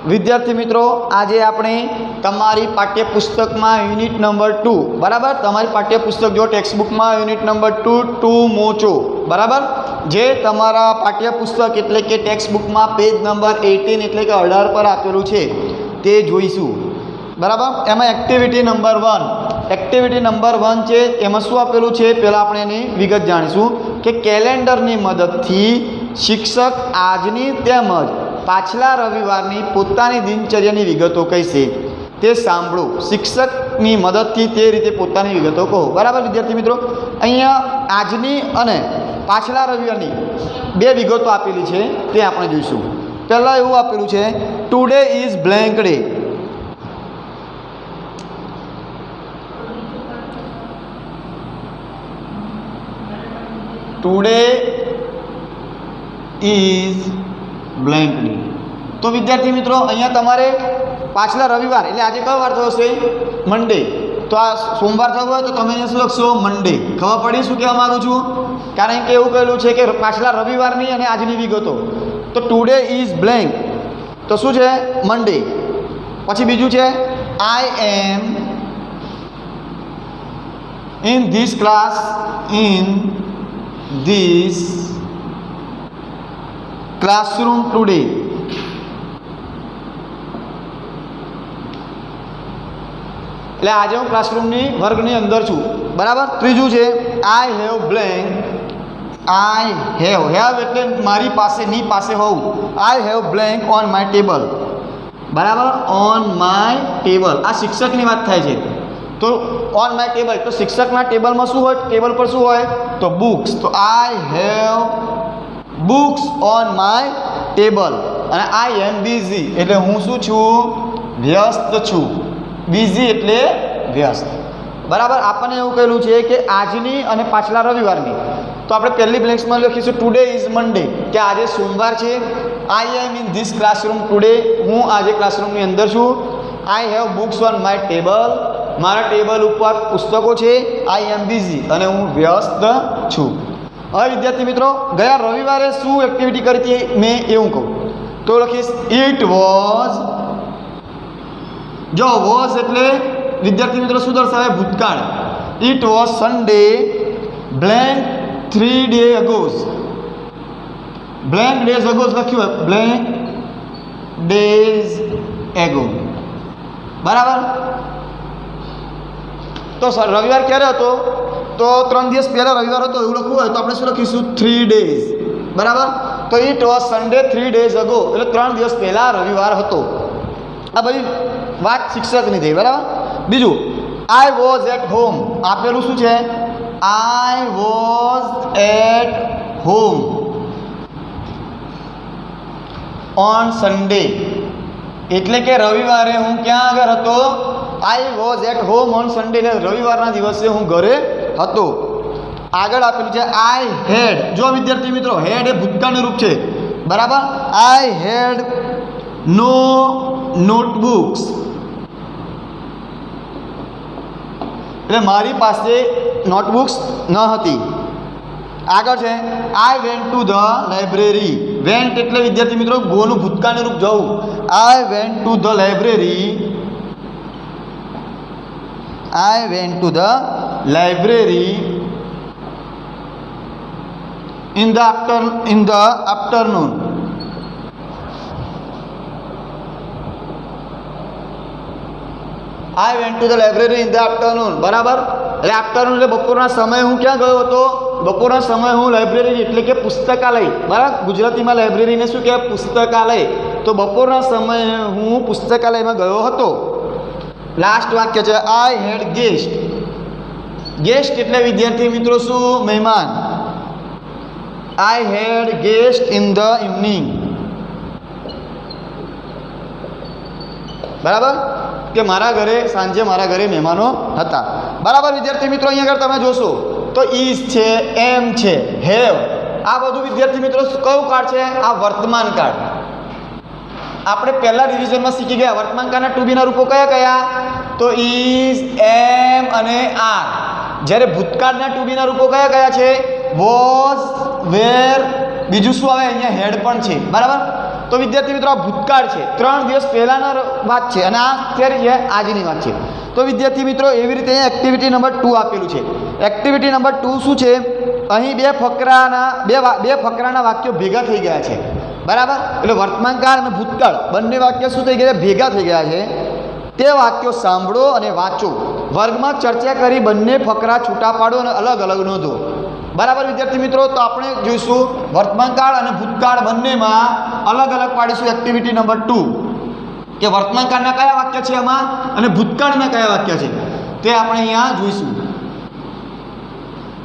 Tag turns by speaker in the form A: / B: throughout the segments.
A: विद्यार्थी मित्रों आज आपणे तमारी पाठ्यपुस्तक में यूनिट नंबर 2 बराबर तमारी पाठ्यपुस्तक जो टेक्स्टबुक में यूनिट नंबर 2 मोचो बराबर जे तमारा पाठ्यपुस्तक एटले के टेक्स्टबुक में पेज नंबर 18 एटले के 18 पर आपेलू छे ते जोईशुं बराबर। एमां एक्टिविटी नंबर 1 छे एमां शुं आपेलुं छे पहेला आपणे एनी विगत जाणीशुं के केलेंडरनी मददथी शिक्षक आजनी तेमज पाछला रविवारनी पोतानी दिनचर्यानी विगतो कहीशे ते सांभळो। शिक्षकनी मददथी ते रीते पोतानी विगतो कहो बराबर। विद्यार्थी मित्रों अहींया आजनी अने पाछला रविवारनी बे विगतो आपेली छे ते आपणे जोईशुं। पहेला एवुं आपेलुं छे today is blank day. Today is blank day. तो विद्यार्थी मित्रों अहींया तमारे पाछला रविवार एटले आजे कयो वार थयो छे मंडे तो आ सोमवार थयो होय तो तमे अहींया शुं लखशो मंडे। खबर पड़ी शुं कहेवा मांगु छुं कारण के एवुं कहेलुं छे के पाछला रविवारनी अने आजनी विगतो तो टुडे इज ब्लेंक तो शुं छे मंडे। पछी बीजुं छे I am in this class classroom today. એટલે આજે હું ક્લાસરૂમની વર્ગની અંદર છું બરાબર। ત્રીજું છે I have blank. I have એટલે મારી પાસે ની પાસે હોવું। I have blank on my table બરાબર। ઓન માય ટેબલ આ શિક્ષકની વાત થાય છે તો ઓન માય ટેબલ તો શિક્ષકના ટેબલમાં શું હોય ટેબલ પર શું હોય તો બુક્સ તો I have books on my table. અને आई एम बिजी એટલે હું શું છું વ્યસ્ત છું। बिजी એટલે વ્યસ્ત બરાબર। આપણને એવું કહેલું છે કે આજની અને પાછલા રવિવારની તો આપણે પહેલી બ્લેન્ક્સમાં લખીશું ટુડે ઇઝ મંડે કે આજે સોમવાર છે। आई am in this classroom today હું આજે ક્લાસરૂમની અંદર છું। I have books on my table મારા ટેબલ ઉપર પુસ્તકો છે। आई एम बिजी અને હું વ્યસ્ત છું। હવે વિદ્યાર્થી મિત્રો ગયા રવિવારે શું એક્ટિવિટી કરી હતી મેં એવું કહું તો લખીશ ઇટ વોઝ। જો વોઝ એટલે વિદ્યાર્થી મિત્રો શું દર્શાવે ભૂતકાળ। It was Sunday blank 3 day ago. Blank days ago લખ્યું હોય બ્લેન્ક ડેઝ એગો બરાબર। તો રવિવાર ક્યારે હતો तो 3 દિવસ પહેલા રવિવાર હતો એવું લખવું હોય તો આપણે શું લખીશું 3 ડેઝ બરાબર। તો it was Sunday 3 days ago એટલે 3 દિવસ પહેલા રવિવાર હતો। આ બધી વાત શિક્ષકની થઈ બરાબર। બીજું આઈ વોઝ એટ હોમ આપેલું શું છે I was at home on Sunday એટલે કે રવિવારે હું ક્યાં આગળ હતો I was at home on Sunday એટલે રવિવારના દિવસે હું ઘરે હતો। આગળ આપેલું છે आई हैड। જો વિદ્યાર્થી મિત્રો હેડ એ ભૂતકાળનું રૂપ છે બરાબર। आई हैड नो नोटबुक्स એટલે મારી પાસે નોટબુક્સ ન હતી। આગળ છે I went to the library. Went એટલે વિદ્યાર્થી મિત્રો ગોનું ભૂતકાળનું રૂપ જવું। I went to the library I went to the library in the afternoon। I went to the library in the afternoon બરાબર। એટલે આફ્ટરનૂન એટલે બપોરના સમયે હું ક્યાં ગયો હતો બપોરના સમયે હું લાઇબ્રેરી એટલે કે પુસ્તકાલય બરાબર। ગુજરાતીમાં લાઇબ્રેરીને શું કહેવાય પુસ્તકાલય તો બપોરના સમયે હું પુસ્તકાલયમાં ગયો હતો। लास्ट वाक्य है आई हैड गेस्ट। गेस्ट એટલે વિદ્યાર્થી મિત્રો શું મહેમાન। I had guest in the evening बराबर કે મારા ઘરે સાંજે મારા ઘરે મહેમાનો હતા બરાબર। વિદ્યાર્થી મિત્રો અહીં આગળ તમે જોશો તો ઇઝ છે એમ છે હેવ આ બધું વિદ્યાર્થી મિત્રો કયું કાળ છે આ વર્તમાન કાળ। આપણે પહેલા રિવિઝનમાં શીખી ગયા વર્તમાન કાળના ટુ બીના રૂપો કયા કયા તો ઇઝ એમ અને આર। જ્યારે ભૂતકાળના ટુ બીના રૂપો કયા કયા છે વોઝ વેર બીજું શું આવે અહીંયા હેડ પણ છે બરાબર। તો વિદ્યાર્થી મિત્રો આ ભૂતકાળ છે, 3 દિવસ પહેલાંના વાત છે અને આ અત્યારે છે આજની વાત છે. તો વિદ્યાર્થી મિત્રો એવી રીતે અહીંયા એક્ટિવિટી નંબર 2 આપેલું છે. એક્ટિવિટી નંબર 2 શું છે? અહીં બે ફકરાના વાક્યો ભેગા થઈ ગયા છે, બરાબર. એટલે વર્તમાનકાળ અને ભૂતકાળ બંને વાક્ય શું થઈ ગયા? ભેગા થઈ ગયા છે. તે વાક્યો સાંભળો અને વાંચો. વર્ગમાં ચર્ચા કરી બંને ફકરા છૂટા પાડો અને અલગ અલગ નોંધો. બરાબર વિદ્યાર્થી મિત્રો. તો આપણે જોઈશું વર્તમાનકાળ અને ભૂતકાળ બંનેમાં અલગ અલગ પાડીશું એક્ટિવિટી નંબર 2 કે વર્તમાનકાળના કયા વાક્ય છે એમાં અને ભૂતકાળના કયા વાક્ય છે તે આપણે અહીંયા જોઈશું.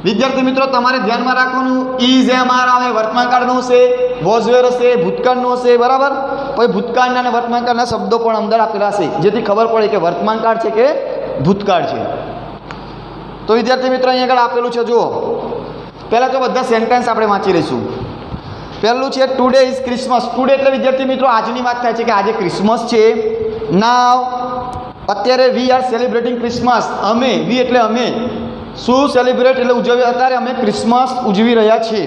A: વિદ્યાર્થી મિત્રો તમારે ધ્યાનમાં રાખવાનું ઇઝ એમઆર આવે વર્તમાનકાળનું હશે, વોઝ વેર હશે ભૂતકાળનું હશે, બરાબર. પછી ભૂતકાળના અને વર્તમાનકાળના શબ્દો પણ અંદર આપેલા હશે જેથી ખબર પડે કે વર્તમાનકાળ છે કે ભૂતકાળ છે. તો વિદ્યાર્થી મિત્રો અહીંયા આગળ આપેલું છે જુઓ. પહેલાં તો બધા સેન્ટેન્સ આપણે વાંચી લઈશું. પહેલું છે ટુડે ઇઝ ક્રિસમસ. ટુડે એટલે વિદ્યાર્થી મિત્રો આજની વાત થાય છે કે આજે ક્રિસમસ છે. નાવ અત્યારે વી આર સેલિબ્રેટિંગ ક્રિસમસ. અમે વી એટલે અમે શું સેલિબ્રેટ એટલે ઉજવી, અત્યારે અમે ક્રિસમસ ઉજવી રહ્યા છીએ.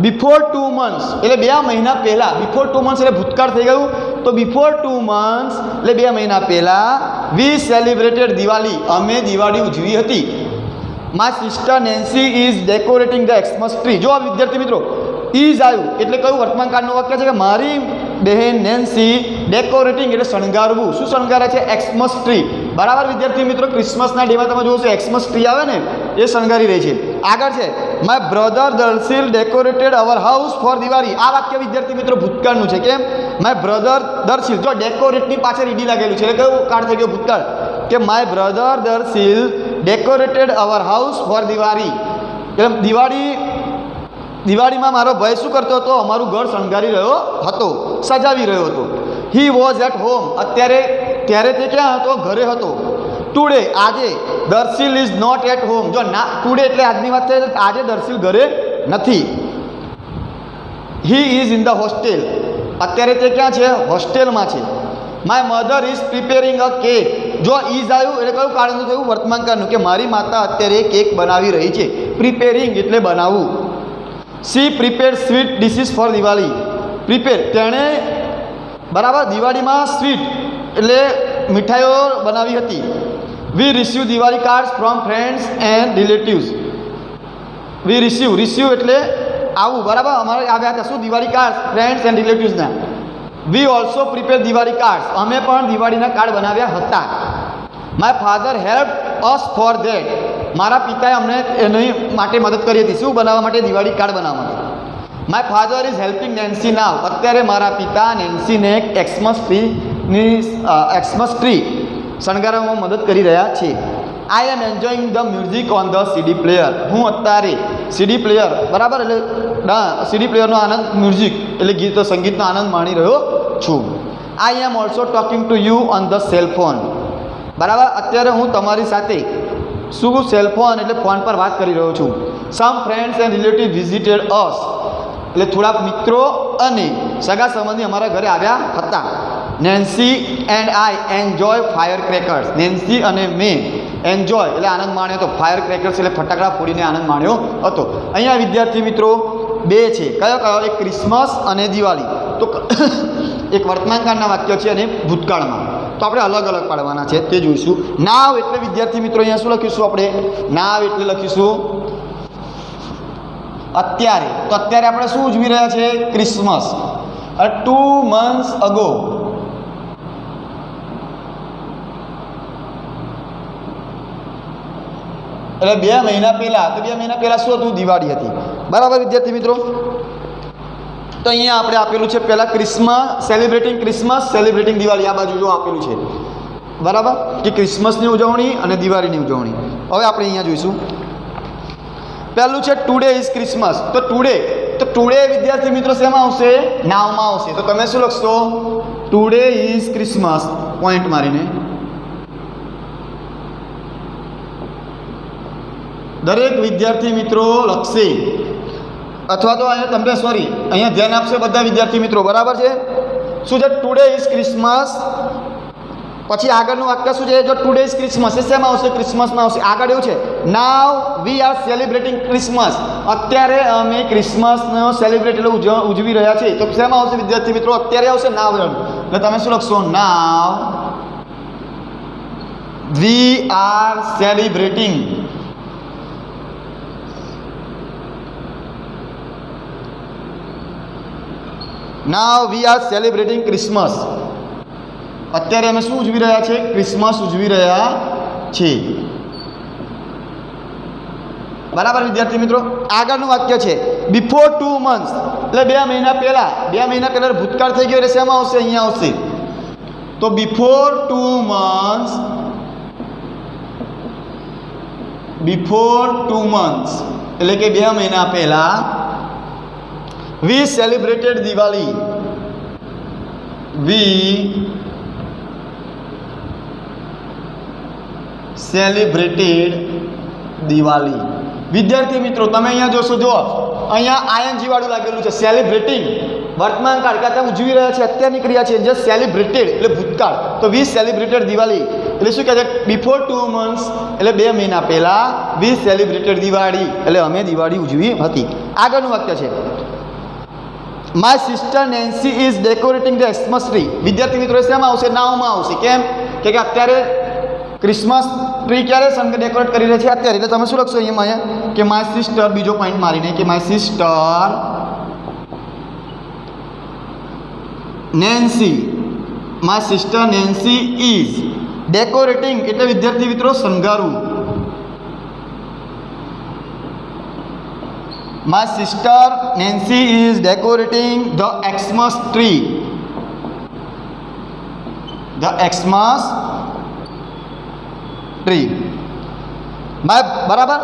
A: બિફોર 2 months એટલે 2 મહિના પહેલાં. બિફોર 2 months એટલે ભૂતકાળ થઈ ગયું. તો બિફોર 2 months એટલે 2 મહિના પહેલાં વી સેલિબ્રેટેડ દિવાળી. અમે દિવાળી ઉજવી હતી. My sister Nancy is decorating the Xmas tree. જો વિદ્યાર્થી મિત્રો ઇઝ આવ્યું એટલે કયું વર્તમાનકાળનું વાક્ય છે કે મારી બહેન નેન્સી ડેકોરેટિંગ એટલે શણગારવું. શું શણગારે છે? Xmas tree. બરાબર વિદ્યાર્થી મિત્રો ક્રિસમસના ડેમાં તમે જોશો એક્સમસ ટ્રી આવે ને એ શણગારી રહી છે. આગળ છે my brother Darshil decorated our house for Diwali. આ વાક્ય વિદ્યાર્થી મિત્રો ભૂતકાળનું છે. કેમ? My brother Darshil. જો ડેકોરેટની પાછળ ઈડી લાગેલું છે એટલે કયું કાળ થઈ ગયું? ભૂતકાળ. કે my brother Darshil decorated our house for Diwali. એટલે દિવાળીમાં મારો ભાઈ શું કરતો હતો? અમારું ઘર શણગારી રહ્યો હતો, સજાવી રહ્યો હતો. He was at home. ત્યારે તે ક્યાં હતો? ઘરે હતો. ટુડે આજે Darshil is not at home. જો ના ટુડે એટલે આજની વાત છે, આજે દર્શિલ ઘરે નથી. હી ઇઝ ઇન ધ હોસ્ટેલ. અત્યારે તે ક્યાં છે? હોસ્ટેલમાં છે. My mother is preparing a cake. જો ઇઝ આવ્યું એટલે કયું કાળનું થયું? વર્તમાનકાળનું. કે મારી માતા અત્યારે કેક બનાવી રહી છે. પ્રિપેરિંગ એટલે બનાવવું. She prepare sweet dishes for Diwali. Prepare તેણે બરાબર દિવાળીમાં સ્વીટ એટલે મીઠાઈઓ બનાવી હતી. We receive Diwali cards from friends and relatives. We receive એટલે આવું, બરાબર. અમારે આવ્યા હતા શું? દિવાળી કાર્ડ ફ્રેન્ડ્સ એન્ડ રિલેટિવ્સના. We also prepare Diwali cards. અમે પણ દિવાળીના કાર્ડ બનાવ્યા હતા. My father help us for that. મારા પિતાએ અમને એની માટે મદદ કરી હતી. શું બનાવવા માટે? દિવાળી કાર્ડ બનાવવા માટે. My father is helping Nancy now. અત્યારે મારા પિતા નેન્સીને એક્સમસ ટ્રી શણગારવામાં મદદ કરી રહ્યા છે. I am enjoying the music on the CD player. હું અત્યારે સીડી પ્લેયર, બરાબર, એટલે સીડી પ્લેયરનો આનંદ, મ્યુઝિક એટલે ગીતો સંગીતનો આનંદ માણી રહ્યો છું. I am also talking to you on the cell phone. બરાબર. અત્યારે હું તમારી સાથે શું સેલફોન એટલે ફોન પર વાત કરી રહ્યો છું. સમ friends and relative visited us. એટલે થોડાક મિત્રો અને સગા સંબંધી અમારા ઘરે આવ્યા હતા. Nancy and I enjoy fire crackers. Nancy અને મેં એન્જોય એટલે આનંદ માણ્યો હતો. ફાયર ક્રેકર્સ એટલે ફટાકડા ફોડીને આનંદ માણ્યો હતો. અહીંયા વિદ્યાર્થી મિત્રો 2 છે. કયો? એક ક્રિસમસ અને દિવાળી. તો એક વર્તમાનકાળના વાક્ય છે અને ભૂતકાળમાં. તો આપણે અલગ અલગ પાડવાના છે તે જોઈશું. નાવ એટલે વિદ્યાર્થી મિત્રો અહીંયા શું લખીશું આપણે? નાવ એટલે લખીશું અત્યારે. તો અત્યારે આપણે શું ઉજવી રહ્યા છે? ક્રિસમસ. 2 months ago. એટલે 2 મહિના પહેલા. તો 2 મહિના પહેલા શું હતું? દિવાળી હતી. બરાબર વિદ્યાર્થી મિત્રો. તો અહીંયા આપણે આપેલું છે પહેલાં સેલિબ્રેટિંગ ક્રિસમસ, સેલિબ્રેટિંગ દિવાળી. આ બાજુ જો આપેલું છે, બરાબર, કે ક્રિસમસની ઉજવણી અને દિવાળીની ઉજવણી. હવે આપણે અહીંયા જોઈશું. પહેલું છે ટુડે ઇઝ ક્રિસમસ. તો ટુડે વિદ્યાર્થી મિત્રો શેમાં આવશે? નાવમાં આવશે. તો તમે શું લખશો? ટુડે ઇઝ ક્રિસમસ પોઈન્ટ મારીને. દરેક વિદ્યાર્થી મિત્રો લખશે, અથવા તો અહીંયા તમને અહીંયા ધ્યાન આપશે બધા વિદ્યાર્થી મિત્રો, બરાબર છે. શું છે? Today is Christmas. પછી આગળનું વાક્ય શું છે? જો ટુડે ઇઝ ક્રિસમસ એ શેમાં આવશે? ક્રિસમસમાં આવશે. આગળ એવું છે નાવ વી આર સેલિબ્રેટિંગ ક્રિસમસ. અત્યારે અમે ક્રિસમસનો સેલિબ્રેટ એટલે ઉજવી રહ્યા છીએ. તો શેમાં આવશે વિદ્યાર્થી મિત્રો? અત્યારે આવશે નાવ વર્બ. એટલે તમે શું લખશો? Now we are celebrating. Now we are celebrating Christmas. અત્યારે અમે શું ઉજવી રહ્યા છીએ? ક્રિસમસ ઉજવી રહ્યા છીએ. બરાબર વિદ્યાર્થી મિત્રો. આગળનું વાક્ય છે બિફોર 2 months એટલે 2 મહિના પહેલાં. 2 મહિના પહેલાં ભૂતકાળ થઈ ગયો એટલે શેમાં આવશે? અહીંયા આવશે. તો બિફોર 2 months, બિફોર 2 months એટલે કે 2 મહિના પહેલાં we celebrated Diwali. We celebrated Diwali. વિદ્યાર્થી મિત્રો તમે અહીંયા જોશો, જો અહીંયા આઈએનજી વાળું લાગેલું છે. સેલિબ્રેટિંગ વર્તમાન કાળ કરતા ઉજવી રહ્યા છે, અત્યારની ક્રિયા છે. જે સેલિબ્રેટેડ એટલે ભૂતકાળ. તો વી સેલિબ્રેટેડ દિવાળી એટલે શું કહે છે? બિફોર 2 months એટલે 2 મહિના પહેલાં વી સેલિબ્રેટેડ દિવાળી એટલે અમે દિવાળી ઉજવી હતી. આગળનું વાક્ય છે my sister Nancy is decorating the Christmas tree. વિદ્યાર્થી મિત્રો શેમાં આવશે? નાવમાં આવશે. કેમ કે અત્યારે ક્રિસમસ ટ્રી ક્યારે ડેકોરેટ કરી રહી છે? અત્યારે. એટલે તમે શું લખશો અહીંયા કે માય સિસ્ટર, બીજો પોઈન્ટ મારીને કે my sister Nancy, my sister Nancy is decorating એટલે વિદ્યાર્થી મિત્રો શણગારવું. My sister Nancy is decorating the Xmas tree. The Xmas tree. My બરાબર.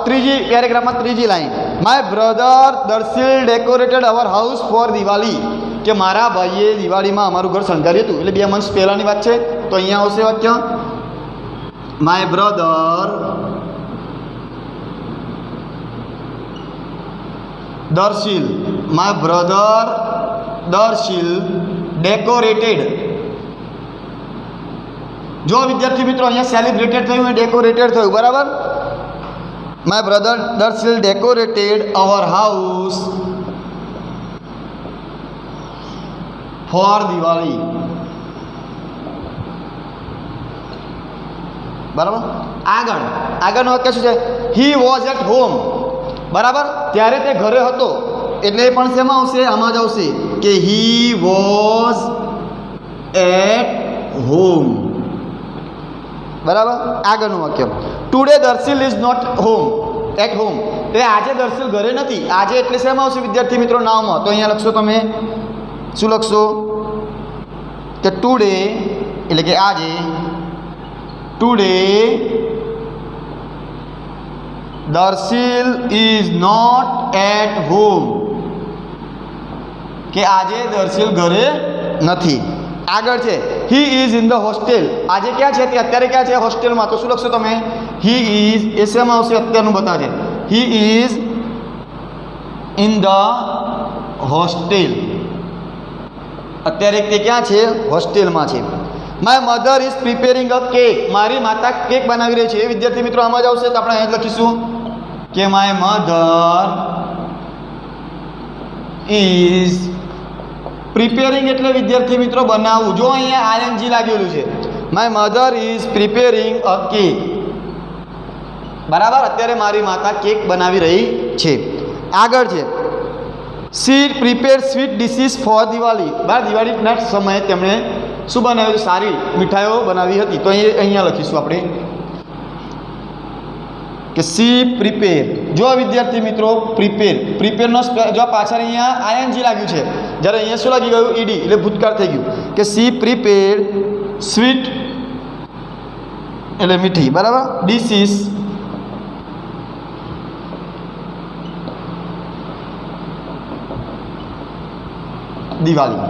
A: ત્રીજી પેરેગ્રાફમાં ત્રીજી line my brother Darshil decorated our house for Diwali. કે મારા ભાઈએ દિવાળીમાં અમારું ઘર શણગાર્યું હતું. એટલે 2 months પહેલાંની વાત છે. તો અહીંયા આવશે વાક્ય my brother Darshil. My brother Darshil decorated. જો વિદ્યાર્થી મિત્રો અહીંયા સેલિબ્રેટેડ થયું, ડેકોરેટેડ થયું. બરાબર. My brother Darshil decorated our house for Diwali. બરાબર. આગળનું વાક્ય શું છે? He was at home. બરાબર. ત્યારે તે ઘરે હતો. એટલે એ પણ શેમાં આવશે? આમાં જ આવશે કે હી વોઝ એટ હોમ. બરાબર. આગળનું વાક્ય today Darshil is not home at home. એટલે આજે દર્શિલ ઘરે નથી. આજે એટલે શેમાં આવશે વિદ્યાર્થી મિત્રો? નાવમાં. તો અહીંયા લખશો તમે શું લખશો કે ટુડે એટલે કે આજે. Today Darshil is not at home. કે આજે દર્શિલ ઘરે નથી. આગળ છે he is in the hostel. આજે ક્યાં છે? તે અત્યારે ક્યાં છે? હોસ્ટેલમાં. તો શું લખશો તમે? હી ઇઝ એ શેમાં આવશે? અત્યારનું બતાવશે. હી ઇઝ ઇન ધ હોસ્ટેલ. અત્યારે તે ક્યાં છે? હોસ્ટેલમાં છે. My mother is preparing a cake. મારી માતા કેક બનાવી રહી છે. એ વિદ્યાર્થી મિત્રો આમાં જ આવશે. તો આપણે અહીં જ લખીશું કે માય મધર ઇઝ પ્રિપેરિંગ એટલે વિદ્યાર્થી મિત્રો બનાવવું. જો અહીંયા આઈએનજી લાગેલું છે. My mother is preparing a cake. બરાબર. અત્યારે મારી માતા કેક બનાવી રહી છે. આગળ છે she prepare sweet dishes for Diwali. દિવાળીના સમયે તેમણે શું બનાવ્યું? સારી મીઠાઈઓ બનાવી હતી. તો અહીંયા લખીશું આપણે કે સી પ્રિપેર. જો વિદ્યાર્થી મિત્રો પ્રિપેરનો જો પાછળ અહીંયા આઈએનજી લાગ્યું છે, જ્યારે અહીંયા શું લાગી ગયું? ઈડી એટલે ભૂતકાળ થઈ ગયું કે સી પ્રિપેર સ્વીટ એટલે મીઠી. બરાબર. ડિશિસ દિવાળી.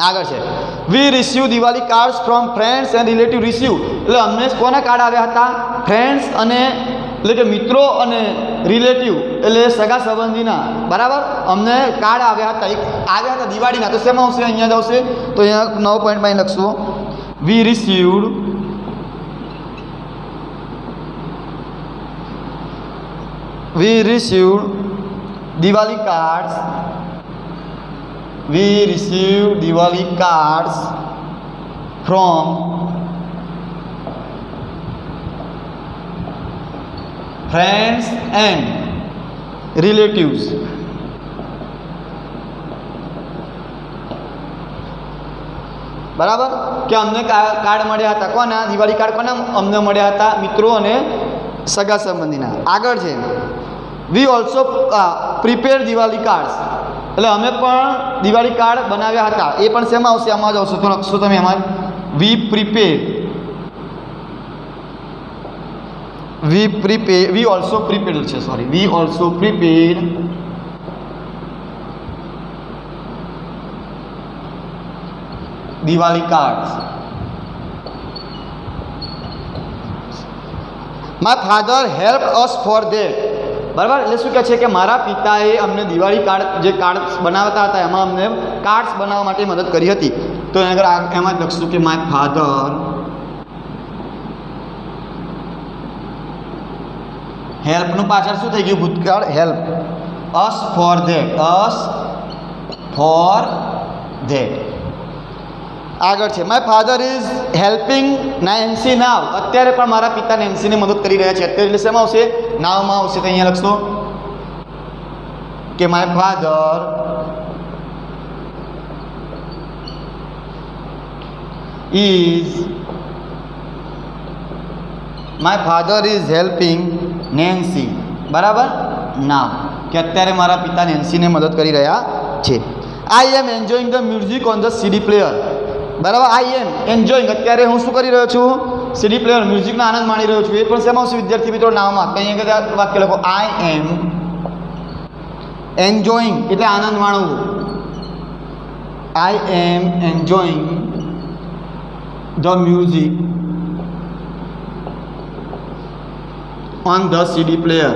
A: આગળ છે we receive Diwali cards from friends and relative. Receive એટલે અમને કોના કાર્ડ આવ્યા હતા? ફ્રેન્ડ્સ અને એટલે કે મિત્રો અને રિલેટિવ એટલે સગા સંબંધીના. બરાબર. અમને કાર્ડ આવ્યા હતા દિવાળીના. તો શેમાં આવશે? અહીંયા જ આવશે. તો અહીંયા 9 પોઈન્ટમાં અહીં લખશું વી received we received Diwali cards. We received Diwali cards from friends and relatives. બરાબર કે અમને કાર્ડ મળ્યા હતા કોના દિવાળી કાર્ડ કોના અમને મળ્યા હતા મિત્રો અને સગા સંબંધીના. આગળ છે વી ઓલ્સો પ્રિપેર દિવાળી કાર્ડ્સ એટલે અમે પણ દિવાળી કાર્ડ બનાવ્યા હતા. એ પણ શેમાં આવશે આમાં જ આવશે તો લખશો તમે એમાં વી ઓલ્સો પ્રિપેર્ડ છે sorry we also prepared Diwali cards. My father help us for that. બરાબર એટલે શું કહે છે કે મારા પિતાએ અમને દિવાળી કાર્ડ જે કાર્ડ બનાવતા હતા એમાં અમને કાર્ડ્સ બનાવવા માટે મદદ કરી હતી. તો આગળ એમાં જ લખશું કે માય ફાધર હેલ્પનું પાછળ શું થઈ ગયું ભૂતકાળ હેલ્પ અસ ફોર ધેટ. આગળ છે my father is helping Nancy now. અત્યારે પણ મારા પિતા નેન્સીને મદદ કરી રહ્યા છે. અત્યારે એટલે શેમાં આવશે નાવમાં આવશે. તો અહીંયા લખશો કે my father is helping Nancy. બરાબર નાવ કે અત્યારે મારા પિતા નેન્સીને મદદ કરી રહ્યા છે. I am enjoying the music on the CD player. બરાબર આઈ એમ એન્જોઈંગ અત્યારે હું શું કરી રહ્યો છું સીડી પ્લેયર મ્યુઝિકનો આનંદ માણી રહ્યો છું. એ પણ શેમાં આવશે વિદ્યાર્થી મિત્રો નાવમાં. તો અહીંયા આગળ વાક્ય લખો આઈ એમ એન્જોઈંગ એટલે આનંદ માણવું. I am enjoying the music on the CD player.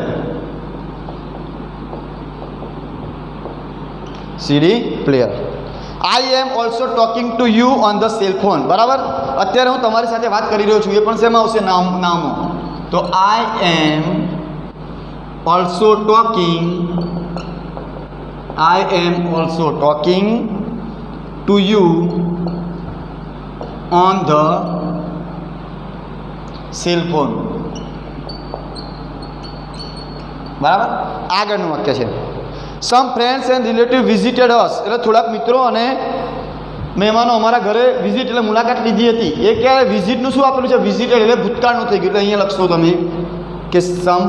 A: I am also talking to you on the cell phone. બરાબર અત્યારે હું તમારી સાથે વાત કરી રહ્યો છું. એ પણ શેમાં આવશે નામો. તો I am also talking to you on the cell phone. બરાબર આગળનું વાક્ય છે some friends and relative visited us. એટલે થોડાક મિત્રો અને મહેમાનો અમારા ઘરે વિઝિટ એટલે મુલાકાત લીધી હતી. એ ક્યારે વિઝિટનું શું આપેલું છે વિઝિટેડ એટલે ભૂતકાળનું થઈ ગયું. એટલે અહીંયા લખશો તમે કે some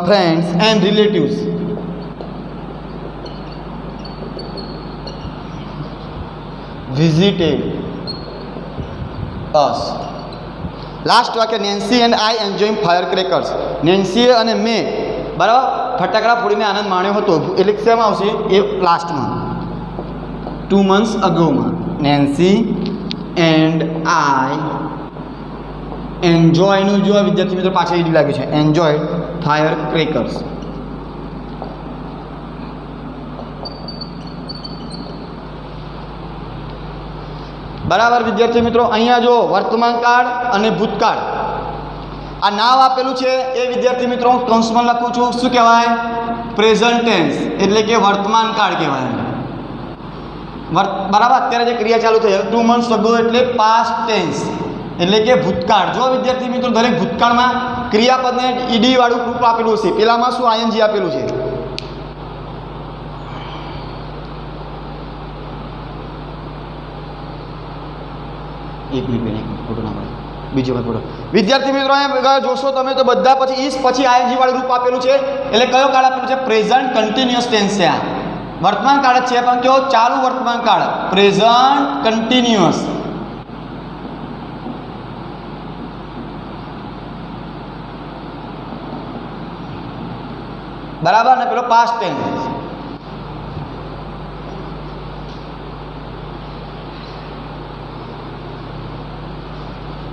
A: friends and relatives visited us. Last વાક્ય Nancy and I enjoying fire crackers. નેન્સીએ અને મેં બરાબર ફટાકડા ફોડીને આનંદ માણ્યો હતો. એટલે શેમાં આવશે એ લાસ્ટમાં 2 months અગોમાં. નેન્સી એન્ડ આઈ એન્જોયનું જો વિદ્યાર્થી મિત્રો પાછળ ઈડી લાગ્યું છે એન્જોય ફાયર ક્રેકર્સ. બરાબર વિદ્યાર્થી મિત્રો અહીંયા જો વર્તમાન કાળ અને ભૂતકાળ આ નામ આપેલું છે એ વિદ્યાર્થી મિત્રો હું કૌંસમાં લખું છું. શું કહેવાય પ્રેઝન્ટ ટેન્સ એટલે કે વર્તમાન કાળ કહેવાય. બરાબર અત્યારે જે ક્રિયા ચાલુ થઈ 2 months અગો એટલે પાસ્ટ ટેન્સ એટલે કે ભૂતકાળ. જો વિદ્યાર્થી મિત્રો દરેક ભૂતકાળમાં ક્રિયાપદને ઈડી વાળું રૂપ આપેલું છે. પેલામાં શું આઈએનજી આપેલું છે. એક મિનિટ ફોટો ના પડે બીજો ફોટો. વિદ્યાર્થી મિત્રો અહીંયા જોશો તમે તો બધા પછી ઈસ પછી આઈએનજી વાળું રૂપ આપેલું છે. એટલે કયો કાળ આપેલું છે પ્રેઝન્ટ કન્ટિન્યુઅસ ટેન્સ છે. આ વર્તમાન કાળ જ છે પણ કેવો ચાલુ વર્તમાન કાળ પ્રેઝન્ટ કન્ટિન્યુઅસ. બરાબર ને પેલો પાસ્ટ ટેન્સ.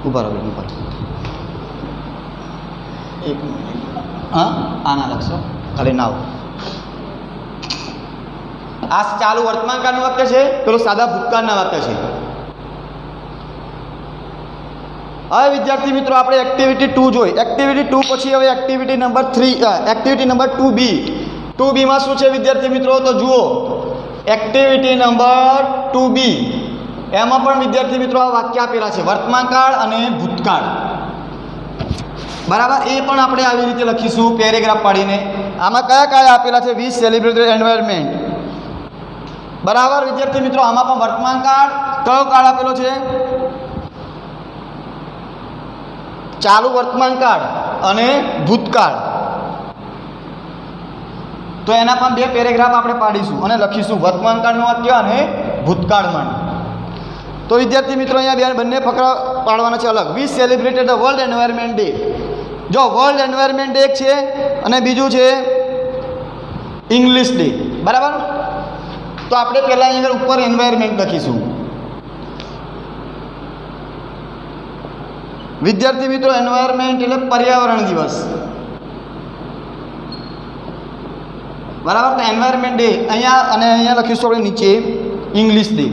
A: ઉપર એક હા આના લખશો ખાલી નાવ. આ ચાલુ વર્તમાન કાળનું વાક્ય છે. પેલો સાદા ભૂતકાળના વાક્ય છે. હવે વિદ્યાર્થી મિત્રો આપણે એક્ટિવિટી 2 જોઈ. એક્ટિવિટી 2 પછી હવે activity number 3 activity number 2B. 2Bમાં શું છે વિદ્યાર્થી મિત્રો? તો જુઓ એક્ટિવિટી નંબર 2B એમાં પણ વિદ્યાર્થી મિત્રો આ વાક્ય આપેલા છે, વર્તમાનકાળ અને ભૂતકાળ. બરાબર, એ પણ આપણે આવી રીતે લખીશું પેરેગ્રાફ પાડીને. આમાં કયા કયા આપેલા છે? We celebrated environment. બરાબર વિદ્યાર્થી મિત્રો, આમાં પણ વર્તમાનકાળ કયો કાળ આપેલો છે? ચાલુ વર્તમાનકાળ અને ભૂતકાળ. તો એના પણ બે પેરેગ્રાફ આપણે પાડીશું અને લખીશું વર્તમાનકાળનું વાક્ય અને ભૂતકાળમાં. તો વિદ્યાર્થી મિત્રો અહીંયા બંને ફકરા પાડવાના છે અલગ. We celebrated the world environment day. જો વર્લ્ડ એન્વાયરમેન્ટ ડે એક છે અને બીજું છે ઇંગ્લિશ ડે. બરાબર, તો આપણે પહેલાં અહીં આગળ ઉપર એન્વાયરમેન્ટ લખીશું. વિદ્યાર્થી મિત્રો એન્વાયરમેન્ટ એટલે પર્યાવરણ દિવસ. બરાબર, તો એન્વાયરમેન્ટ ડે અહીંયા અને અહીંયા લખીશું આપણે નીચે ઇંગ્લિશ ડે.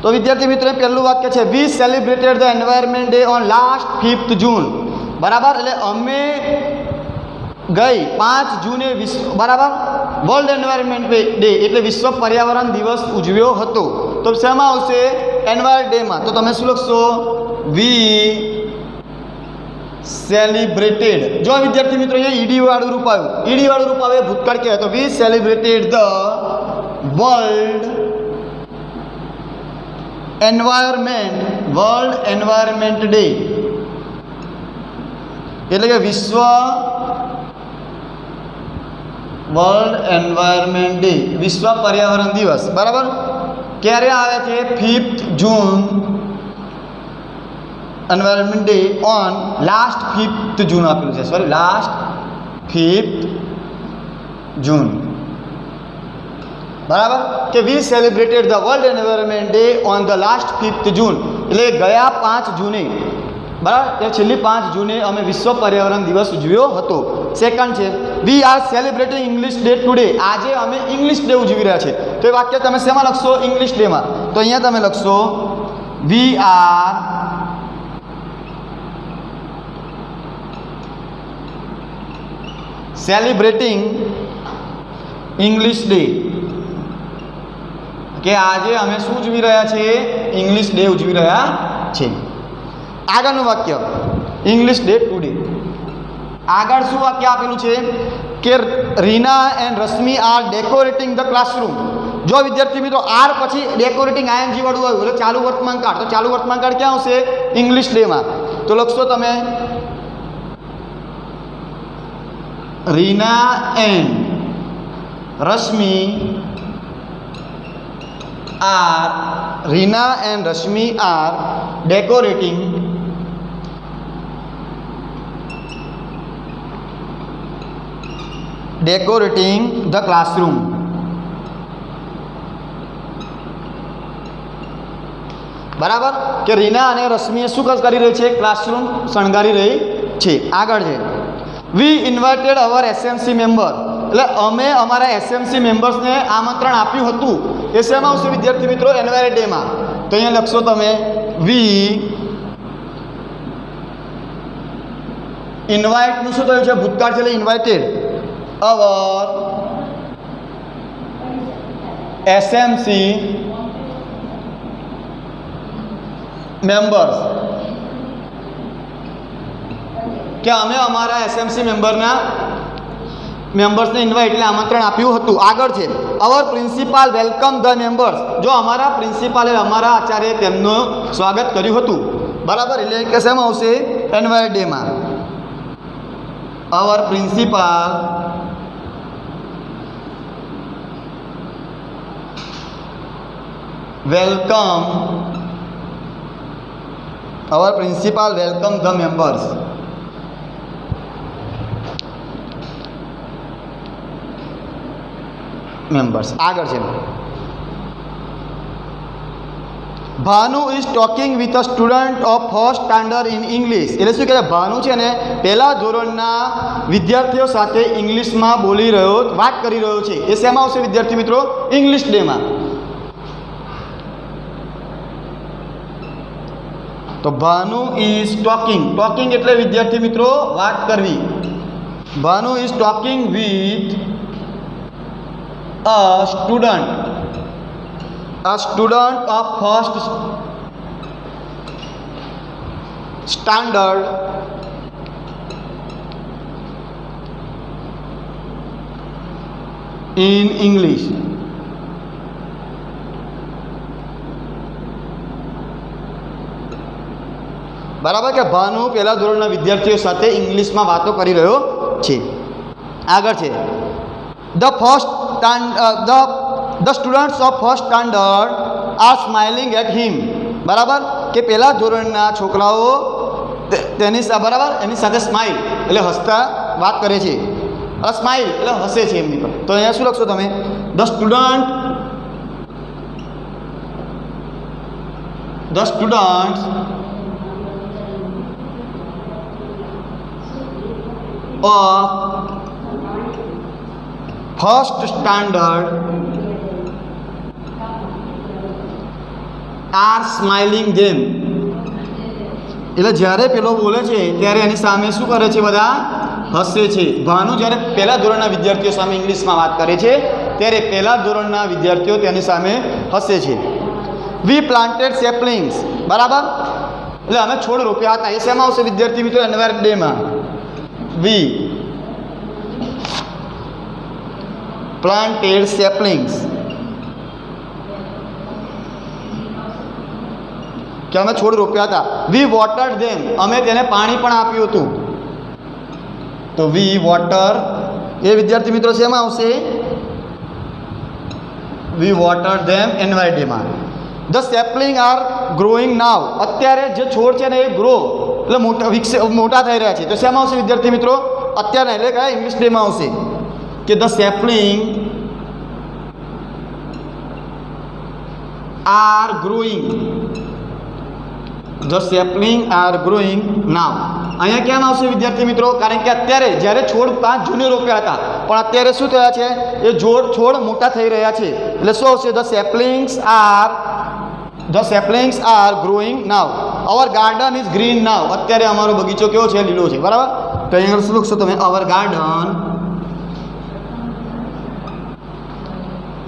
A: તો વિદ્યાર્થી મિત્રો પહેલું વાક્ય છે we celebrated the environment day on last 5th જૂન. બરાબર, એટલે અમે ગઈ 5 જૂને બરાબર વર્લ્ડ એન્વાયરમેન્ટ ડે એટલે વિશ્વ પર્યાવરણ દિવસ ઉજવ્યો હતો. તો શેમાં આવશે? એન્વાયર ડેમાં. તો તમે શું લખશો? We celebrated. જો વિદ્યાર્થી મિત્રો અહીંયા ઈડી વાળું રૂપ આવ્યું. ઈડી વાળું રૂપ આવે ભૂતકાળ કહેવાય. તો we celebrated the world environment day એટલે કે વિશ્વ વર્લ્ડ એન્વાયરમેન્ટ ડે વિશ્વ પર્યાવરણ દિવસ. બરાબર, ક્યારે આવે છે? 5th June environment day on last 5th જૂન આપેલું છે. સોરી, લાસ્ટ 5th જૂન. બરાબર, કે we celebrated the world environment day on the last 5th જૂન એટલે ગયા 5 જૂને. બરાબર, તે છેલ્લી 5 જૂને અમે વિશ્વ પર્યાવરણ દિવસ ઉજવ્યો હતો. સેકન્ડ છે વી are celebrating English day today. આજે અમે ઇંગ્લિશ ડે ઉજવી રહ્યા છે. તો એ વાક્ય તમે શેમાં લખશો? ઇંગ્લિશ ડેમાં. તો અહીંયા તમે લખશો વી આર સેલિબ્રેટિંગ ઇંગ્લિશ ડે. કે આજે અમે શું ઉજવી રહ્યા છીએ? ઇંગ્લિશ ડે ઉજવી રહ્યા છે. આગળનું વાક્ય ઇંગ્લિશ ડે ટુડે. આગળ શું વાક્ય આપેલું છે? કે Reena and Rashmi are decorating the classroom. જો વિદ્યાર્થી મિત્રો આર પછી ડેકોરેટિંગ આઈએનજી વાળું આવ્યું એટલે ચાલુ વર્તમાનકાળ. તો ચાલુ વર્તમાનકાળ ક્યાં આવશે? ઇંગ્લિશ ડેમાં. તો લખશો તમે Reena and Rashmi are decorating the classroom. બરાબર, કે રીના અને રશ્મિએ શું કરી રહી છે? ક્લાસરૂમ શણગારી રહી છે. આગળ છે વી ઇન્વાઇટેડ અવર એસએમસી મેમ્બર. એટલે અમે અમારા એસએમસી મેમ્બર્સને આમંત્રણ આપ્યું હતું. એ શેમાં આવશે વિદ્યાર્થી મિત્રો? એન્વાયરમેન્ટ ડેમાં. તો અહીંયા લખશો તમે વી ઇન્વાઇટનું શું થયું છે? ભૂતકાળ છે એટલે ઇન્વાઇટેડ અવર એસએમસી મેમ્બર્સ. કે અમે અમારા એસએમસી મેમ્બર્સને ઇન્વાઇટ એટલે આમંત્રણ આપ્યું હતું. આગળ છે અવર પ્રિન્સિપાલ વેલકમ ધ મેમ્બર્સ. જો અમારા પ્રિન્સિપાલે અમારા આચાર્ય તેમનું સ્વાગત કર્યું હતું. બરાબર, એટલે કે શેમાં આવશે? એન્વાયરમેન્ટ ડેમાં. Our principal welcome the members. આગળ છે Bhanu is talking with a student of first standard in English. એટલે શું કહે છે? ભાનુ છે ને પહેલા ધોરણના વિદ્યાર્થીઓ સાથે ઇંગ્લિશમાં વાત કરી રહ્યો છે. એ શેમાં આવશે વિદ્યાર્થી મિત્રો? ઇંગ્લિશ ડેમાં. તો ભાનુ ઇઝ ટોકિંગ એટલે વિદ્યાર્થી મિત્રો વાત કરવી. Bhanu is talking with a student of first standard in English. બરાબર કે ભાનુ પહેલા ધોરણના વિદ્યાર્થીઓ સાથે ઇંગ્લિશમાં વાતો કરી રહ્યો છે. આગળ છે the students of first standard are smiling at him. બરાબર કે પહેલા ધોરણના છોકરાઓ એની સાથે સ્માઇલ એટલે હસતા વાત કરે છે. સ્માઇલ એટલે હસે છે એમની પર. તો અહીંયા શું લખશો તમે? The students of first standard are smiling them. એટલે જ્યારે પેલો બોલે છે ત્યારે એની સામે શું કરે છે? બધા હસે છે. ભાનુ જ્યારે પહેલા ધોરણના વિદ્યાર્થીઓ સામે ઇંગ્લિશમાં વાત કરે છે ત્યારે પહેલા ધોરણના વિદ્યાર્થીઓ તેની સામે હસે છે. વી પ્લાન્ટેડ સેપલિંગ્સ. બરાબર એટલે અમે છોડ રોપ્યા હતા. એ શેમાં આવશે વિદ્યાર્થી મિત્રો? એન્વાયરમેન્ટ ડેમાં. We planted saplings. કે અમે છોડ રોપ્યા હતા. We watered them. અમે તેને પાણી પણ આપ્યું હતું. તો we water એ વિદ્યાર્થી મિત્રો શેમાં આવશે? We watered them environment ડેમાં. The sapling are growing now. અત્યારે જે છોડ છે ને એ ગ્રો એટલે મોટા થઈ રહ્યા છે. તો શેમાં આવશે વિદ્યાર્થી મિત્રો? અત્યારે એટલે કયા ઇંગ્લિશ ડેમાં આવશે કે ધ સેપલિંગ આર ગ્રોઈંગ નાવ. અહીંયા કેમ આવશે વિદ્યાર્થી મિત્રો? કારણ કે અત્યારે જ્યારે છોડ 5 જૂને રોપ્યા હતા પણ અત્યારે શું થયા છે? એ છોડ મોટા થઈ રહ્યા છે. એટલે શું આવશે? The saplings are growing now. Our garden is green now. અત્યારે અમારો બગીચો કેવો છે? લીલો છે. બરાબર. તો અહીંયા શું લખશો તમે? અવર ગાર્ડન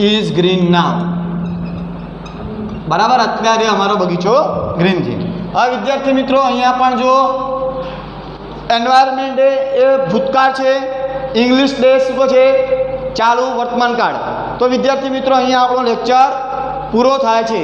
A: ઇઝ ગ્રીન નાવ. બરાબર. અત્યારે અમારો બગીચો ગ્રીન છે. હવે વિદ્યાર્થી મિત્રો અહીંયા પણ જો એન્વાયરમેન્ટ ડે એ ભૂતકાળ છે, ઇંગ્લિશ ડે શું છે? ચાલુ વર્તમાન કાળ. તો વિદ્યાર્થી મિત્રો અહીંયા આપણો લેક્ચર પૂરો થાય છે.